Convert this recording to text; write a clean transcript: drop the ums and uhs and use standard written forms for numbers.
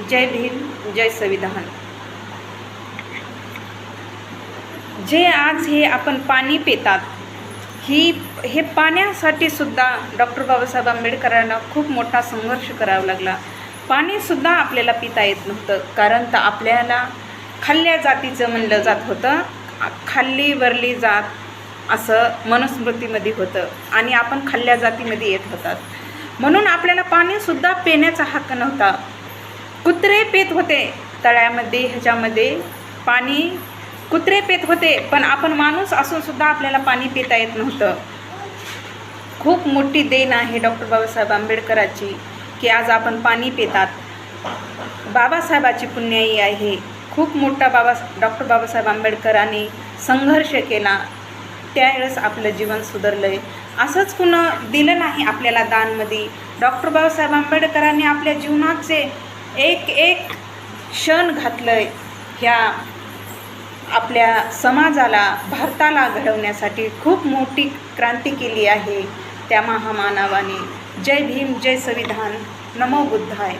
जय भीम, जय संविधान. जे आज हे आपण पाणी पितात, हे पाण्यासाठी सुद्धा डॉक्टर बाबासाहेब आंबेडकरांना खूप मोठा संघर्ष करावा लागला. पाणीसुद्धा आपल्याला पिता येत नव्हतं, कारण तर आपल्याला खाल्ल्या जातीचं म्हणलं जात होतं. खाल्ली वरली जात असं मनुस्मृतीमध्ये होतं आणि आपण खाल्ल्या जातीमध्ये येत होतात, म्हणून आपल्याला पाणीसुद्धा पिण्याचा हक्क नव्हता. कुत्रे पेत होते तळ्यामध्ये, ह्याच्यामध्ये पाणी कुत्रे पेत होते, पण आपण माणूस असूनसुद्धा आपल्याला पाणी पिता येत नव्हतं. खूप मोठी देण आहे डॉक्टर बाबासाहेब आंबेडकरांची की आज आपण पाणी पितात. बाबासाहेबाची पुण्याई आहे. खूप मोठा डॉक्टर बाबासाहेब आंबेडकरांनी संघर्ष केला, त्यावेळेस आपलं जीवन सुधारलं आहे. असंच कुणं दिलं नाही आपल्याला दानमध्ये. डॉक्टर बाबासाहेब आंबेडकरांनी आपल्या जीवनाचे एक एक क्षण घातलं आहे ह्या आपल्या समाजाला, भारताला घडवण्यासाठी. खूप मोठी क्रांती केली आहे त्या महामानवाने. जय भीम, जय संविधान. नमो बुद्धाय.